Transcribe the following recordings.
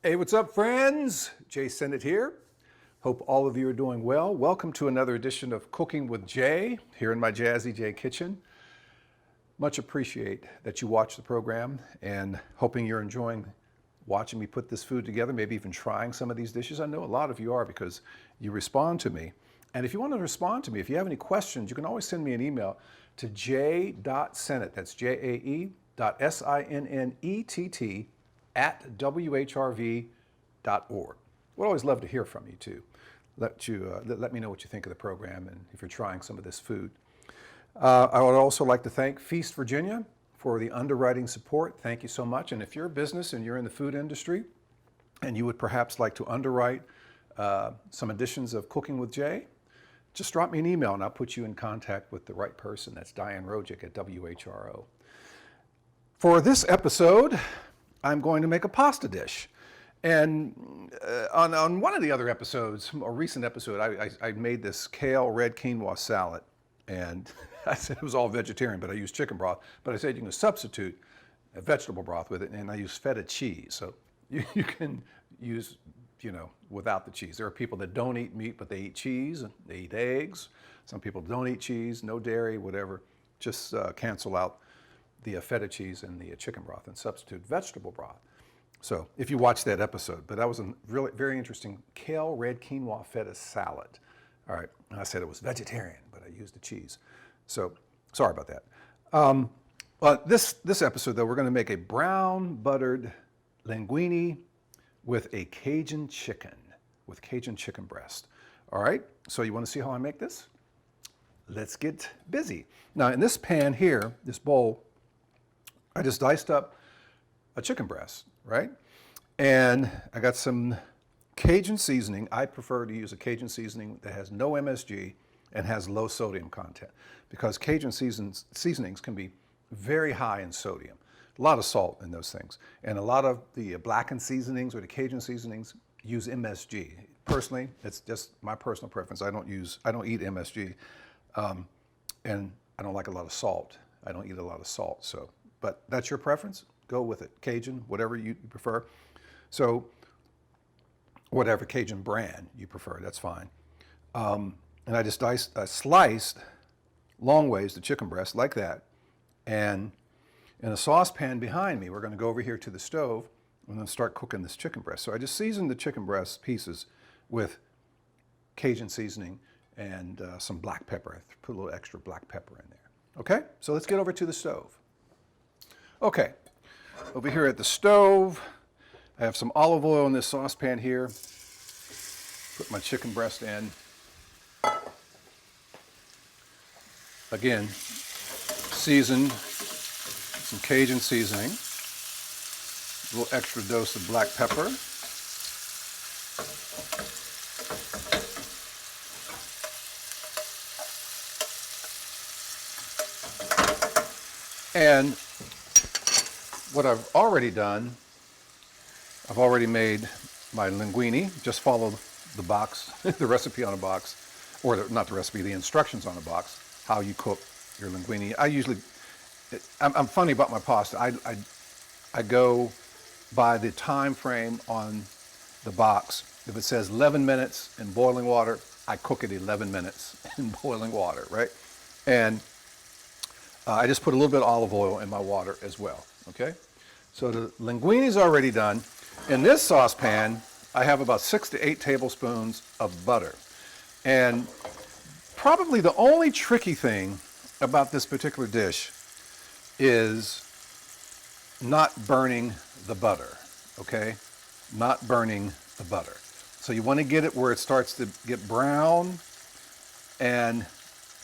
Hey, what's up, friends? Jay Sennett here. Hope all of you are doing well. Welcome to another edition of Cooking with Jay here in my Jazzy Jae kitchen. Much appreciate that you watch the program and hoping you're enjoying watching me put this food together, maybe even trying some of these dishes. I know a lot of you are because you respond to me. And if you want to respond to me, if you have any questions, you can always send me an email to j.sennett, that's J-A-E.S-I-N-N-E-T-T at WHRV.org. We'd always love to hear from you too. Let me know what you think of the program and if you're trying some of this food. I would also like to thank Feast Virginia for the underwriting support. Thank you so much. And if you're a business and you're in the food industry and you would perhaps like to underwrite some editions of Cooking with Jay, just drop me an email and I'll put you in contact with the right person. That's Diane Rojic at WHRO. For this episode, I'm going to make a pasta dish. And on one of the other episodes, a recent episode, I made this kale red quinoa salad. And I said it was all vegetarian, but I used chicken broth. But I said you can substitute a vegetable broth with it, and I use feta cheese. So you can use, without the cheese. There are people that don't eat meat, but they eat cheese, and they eat eggs. Some people don't eat cheese, no dairy, whatever. Just cancel out the feta cheese and the chicken broth and substitute vegetable broth. So if you watch that episode, but that was a really very interesting kale red quinoa feta salad. All right, and I said it was vegetarian, but I used the cheese. So sorry about that. But this episode, though, we're going to make a brown buttered linguine with a Cajun chicken breast. All right, so you want to see how I make this? Let's get busy. Now in this pan here, this bowl, I just diced up a chicken breast, right? And I got some Cajun seasoning. I prefer to use a Cajun seasoning that has no MSG and has low sodium content because Cajun seasonings can be very high in sodium. A lot of salt in those things. And a lot of the blackened seasonings or the Cajun seasonings use MSG. Personally, it's just my personal preference. I don't eat MSG. And I don't like a lot of salt. I don't eat a lot of salt. So, but that's your preference. Go with it. Cajun, whatever you prefer. So whatever Cajun brand you prefer, that's fine. And I just sliced long ways the chicken breast like that. And in a saucepan behind me, we're going to go over here to the stove and then start cooking this chicken breast. So I just seasoned the chicken breast pieces with Cajun seasoning and some black pepper. I put a little extra black pepper in there. Okay, so let's get over to the stove. Okay, over here at the stove, I have some olive oil in this saucepan here. Put my chicken breast in. Again, seasoned, some Cajun seasoning, a little extra dose of black pepper. And what I've already done, I've already made my linguine. Just follow the box, the recipe on a box, or not the recipe, the instructions on a box, how you cook your linguine. I'm funny about my pasta. I go by the time frame on the box. If it says 11 minutes in boiling water, I cook it 11 minutes in boiling water, right? And I just put a little bit of olive oil in my water as well, okay? So the linguine is already done. In this saucepan, I have about 6 to 8 tablespoons of butter. And probably the only tricky thing about this particular dish is not burning the butter, okay? Not burning the butter. So you want to get it where it starts to get brown and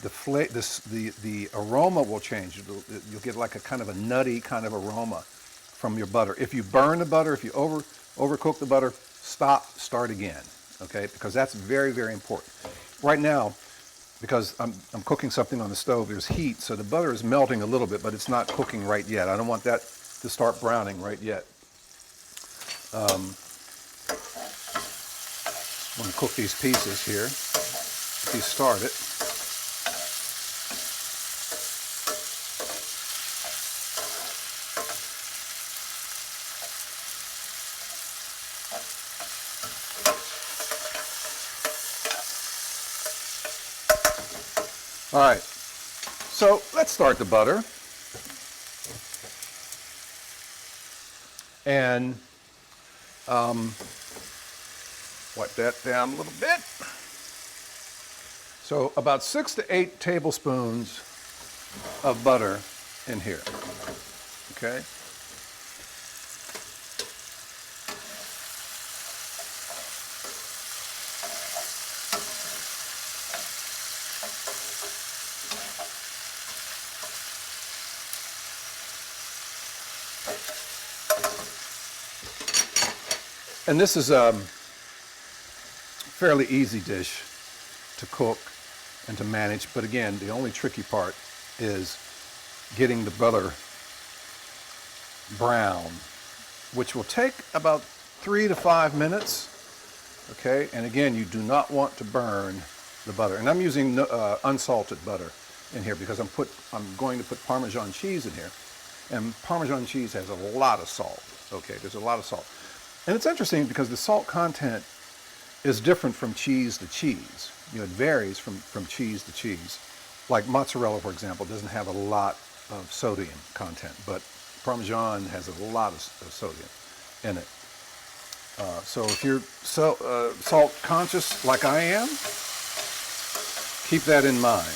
the aroma will change. You'll get like a kind of a nutty kind of aroma from your butter. If you burn the butter, if you overcook the butter, start again, okay? Because that's very, very important. Right now, because I'm cooking something on the stove, there's heat, so the butter is melting a little bit, but it's not cooking right yet. I don't want that to start browning right yet. I'm going to cook these pieces here. Get these started. All right, so let's start the butter. And wipe that down a little bit. So about 6 to 8 tablespoons of butter in here, okay? And this is a fairly easy dish to cook and to manage, but again, the only tricky part is getting the butter brown, which will take about 3 to 5 minutes, okay? And again, you do not want to burn the butter. And I'm using unsalted butter in here because I'm going to put Parmesan cheese in here. And Parmesan cheese has a lot of salt, okay? There's a lot of salt. And it's interesting because the salt content is different from cheese to cheese. You know, it varies from cheese to cheese. Like mozzarella, for example, doesn't have a lot of sodium content, but Parmesan has a lot of sodium in it. So if you're salt conscious like I am, keep that in mind.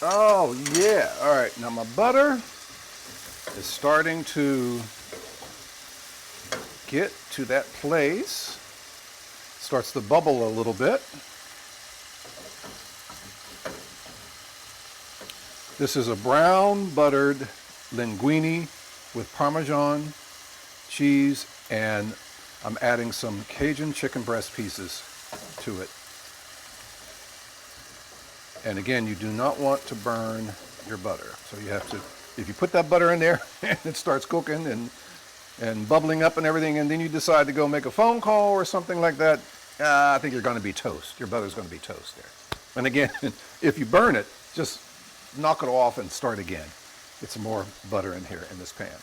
Oh yeah, all right, now my butter is starting to get to that place. Starts to bubble a little bit. This is a brown buttered linguine with Parmesan cheese, and I'm adding some Cajun chicken breast pieces to it. And again, you do not want to burn your butter. So you have to, if you put that butter in there and it starts cooking and bubbling up and everything, and then you decide to go make a phone call or something like that, I think you're going to be toast. Your butter's going to be toast there. And again, if you burn it, just knock it off and start again. Get some more butter in here in this pan.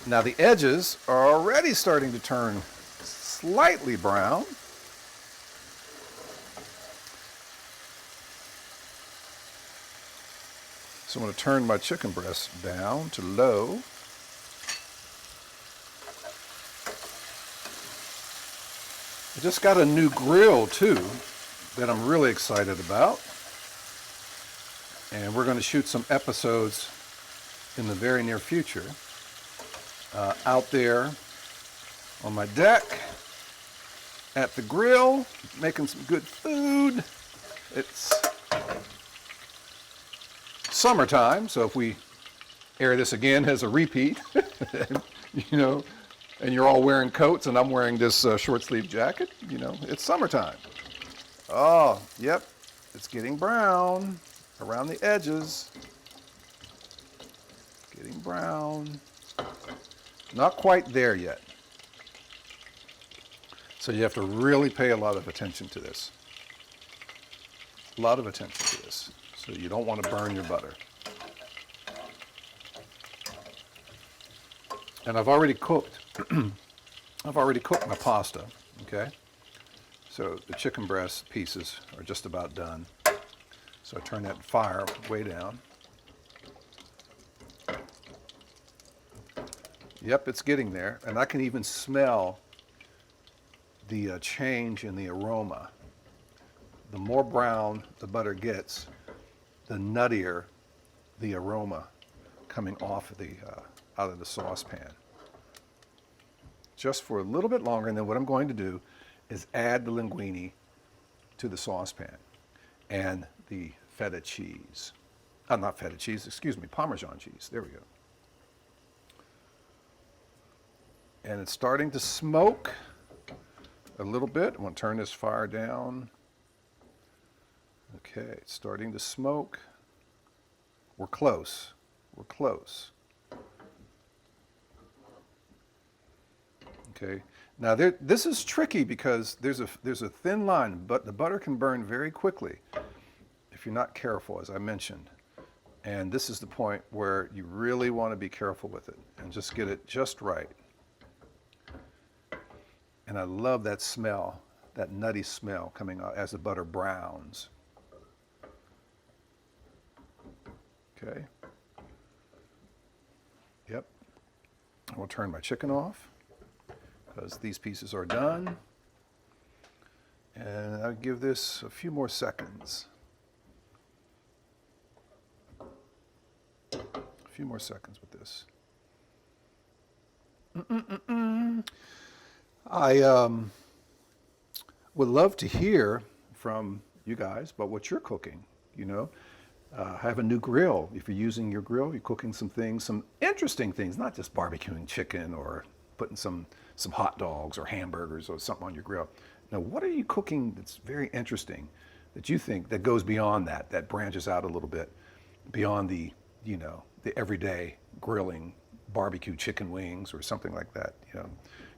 Now the edges are already starting to turn slightly brown. So I'm going to turn my chicken breast down to low. I just got a new grill too that I'm really excited about. And we're going to shoot some episodes in the very near future out there on my deck, at the grill, making some good food. It's summertime, so if we air this again as a repeat, you know, and you're all wearing coats and I'm wearing this short sleeve jacket, you know, it's summertime. Oh, yep, it's getting brown around the edges. Getting brown. Not quite there yet. So you have to really pay a lot of attention to this. A lot of attention to this. So you don't want to burn your butter. And I've already cooked. I've already cooked my pasta, okay? So the chicken breast pieces are just about done. So I turn that fire way down. Yep, it's getting there. And I can even smell the change in the aroma. The more brown the butter gets, the nuttier the aroma coming off of out of the saucepan. Just for a little bit longer, and then what I'm going to do is add the linguine to the saucepan and the feta cheese. Not feta cheese, excuse me, Parmesan cheese. There we go. And it's starting to smoke a little bit. I'm going to turn this fire down. Okay, it's starting to smoke. We're close. We're close. Okay. Now this is tricky because there's a thin line, but the butter can burn very quickly if you're not careful, as I mentioned. And this is the point where you really want to be careful with it and just get it just right. And I love that smell, that nutty smell coming out as the butter browns. Okay. Yep. I will turn my chicken off because these pieces are done. And I'll give this a few more seconds. A few more seconds with this. I would love to hear from you guys about what you're cooking. You know, have a new grill. If you're using your grill, you're cooking some things, some interesting things, not just barbecuing chicken or putting some hot dogs or hamburgers or something on your grill. Now, what are you cooking that's very interesting that you think that goes beyond that, that branches out a little bit beyond the, you know, the everyday grilling barbecue chicken wings or something like that? You know,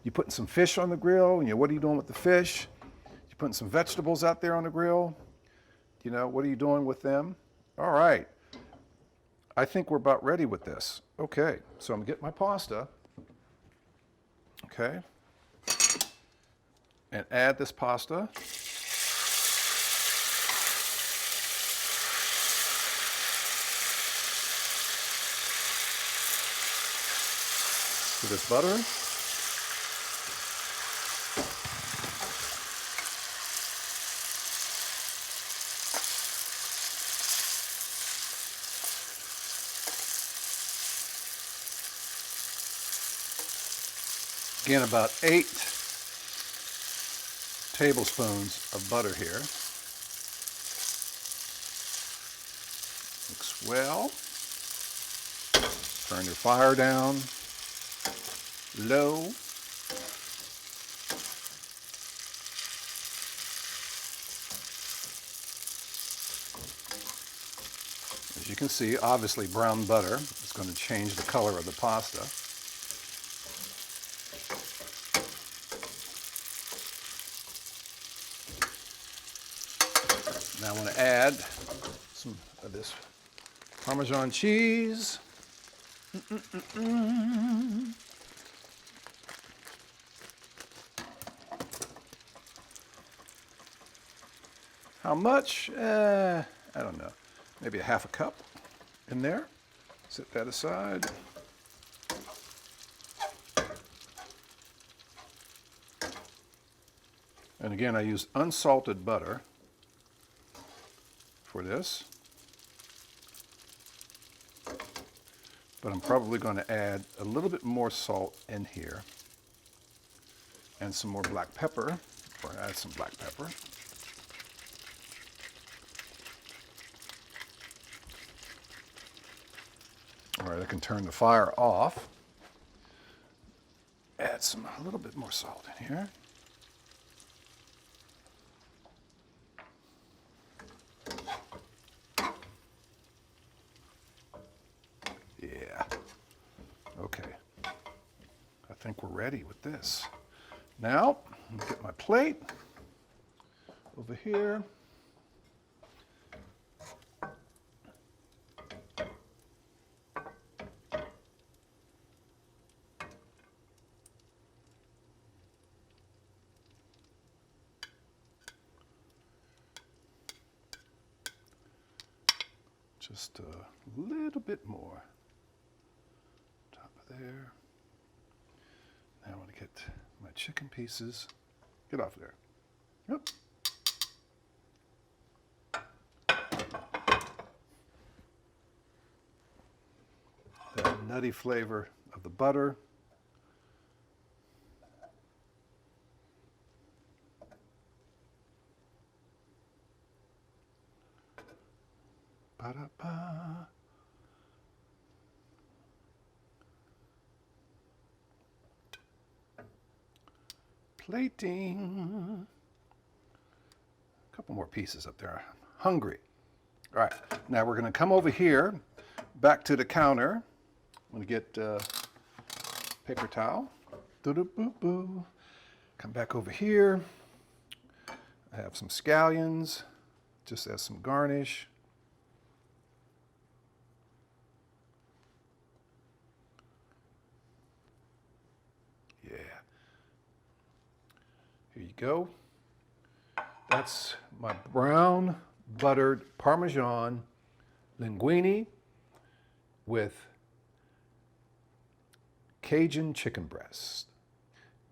you putting some fish on the grill, you know, what are you doing with the fish? You putting some vegetables out there on the grill? You know, what are you doing with them? All right. I think we're about ready with this. Okay, so I'm gonna get my pasta. Okay. And add this pasta. To this butter. Again, about 8 tablespoons of butter here. Mix well. Turn your fire down low. As you can see, obviously brown butter is going to change the color of the pasta. Now I want to add some of this Parmesan cheese. How much? I don't know. Maybe a half a cup in there. Set that aside. And again, I use unsalted butter for this. But I'm probably going to add a little bit more salt in here. And some more black pepper, or add some black pepper. All right, I can turn the fire off. Add a little bit more salt in here. Yeah. Okay. I think we're ready with this. Now, let me get my plate over here. Just a little bit more. Top of there. Now I want to get my chicken pieces. Get off there. Yep. That nutty flavor of the butter. Ba-da-ba. Plating. A couple more pieces up there. Hungry. All right, now we're going to come over here, back to the counter. I'm going to get paper towel. Doo-doo-boo-boo. Come back over here. I have some scallions, just as some garnish. Yeah. go. That's my brown buttered Parmesan linguine with Cajun chicken breast.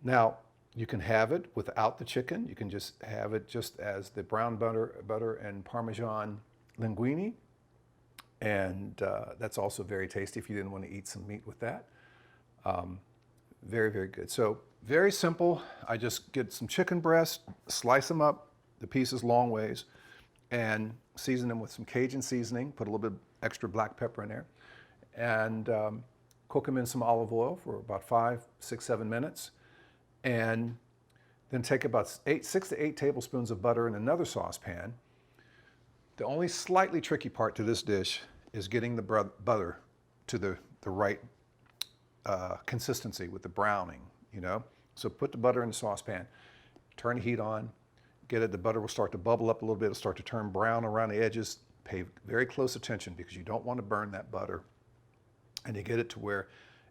Now, you can have it without the chicken. You can just have it just as the brown butter and Parmesan linguine. And that's also very tasty if you didn't want to eat some meat with that. Very, very good. So very simple. I just get some chicken breast, slice them up, the pieces long ways, and season them with some Cajun seasoning, put a little bit of extra black pepper in there, and cook them in some olive oil for about 5, 6, 7 minutes. And then take about 6 to 8 tablespoons of butter in another saucepan. The only slightly tricky part to this dish is getting the butter to the right consistency with the browning, you know? So put the butter in the saucepan, turn the heat on, get it, the butter will start to bubble up a little bit, it'll start to turn brown around the edges. Pay very close attention because you don't want to burn that butter. And you get it to where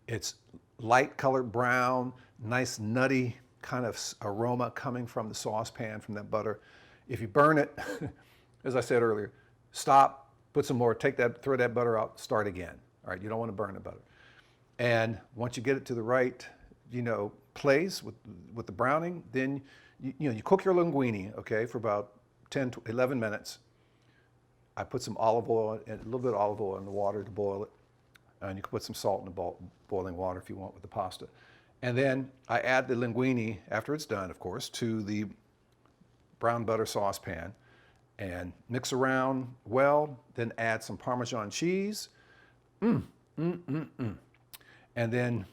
it's light colored brown, nice nutty kind of aroma coming from the saucepan, from that butter. If you burn it, as I said earlier, stop, put some more, throw that butter out, start again. All right, you don't want to burn the butter. And once you get it to the right, place with the browning, then you cook your linguine, okay, for about 10 to 11 minutes. I put some olive oil, and a little bit of olive oil in the water to boil it. And you can put some salt in the boiling water if you want with the pasta. And then I add the linguine, after it's done, of course, to the brown butter saucepan and mix around well, then add some Parmesan cheese. And then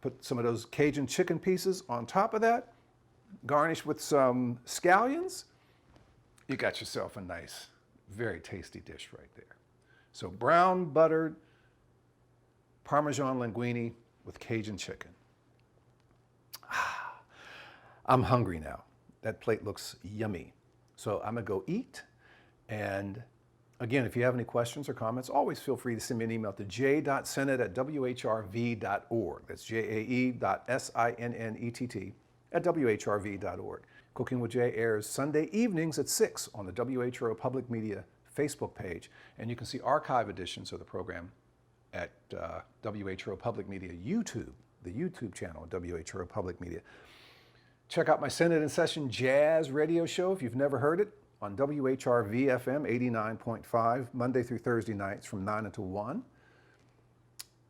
put some of those Cajun chicken pieces on top of that, garnish with some scallions. You got yourself a nice, very tasty dish right there. So brown buttered Parmesan linguine with Cajun chicken. I'm hungry now. That plate looks yummy. So I'm gonna go eat. And again, if you have any questions or comments, always feel free to send me an email to j.sinnett@whrv.org. That's jae.sinnett@whrv.org. Cooking with Jay airs Sunday evenings at 6 on the WHRO Public Media Facebook page. And you can see archive editions of the program at WHRO Public Media YouTube, the YouTube channel of WHRO Public Media. Check out my Senate in Session Jazz radio show if you've never heard it on WHRV FM 89.5, Monday through Thursday nights from 9 until 1,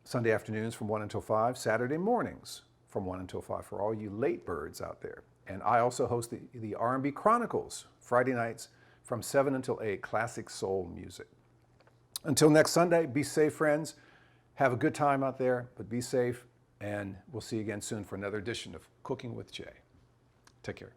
Sunday afternoons from 1 until 5, Saturday mornings from 1 until 5 for all you late birds out there. And I also host the R&B Chronicles, Friday nights from 7 until 8, classic soul music. Until next Sunday, be safe, friends. Have a good time out there, but be safe, and we'll see you again soon for another edition of Cooking with Jay. Take care.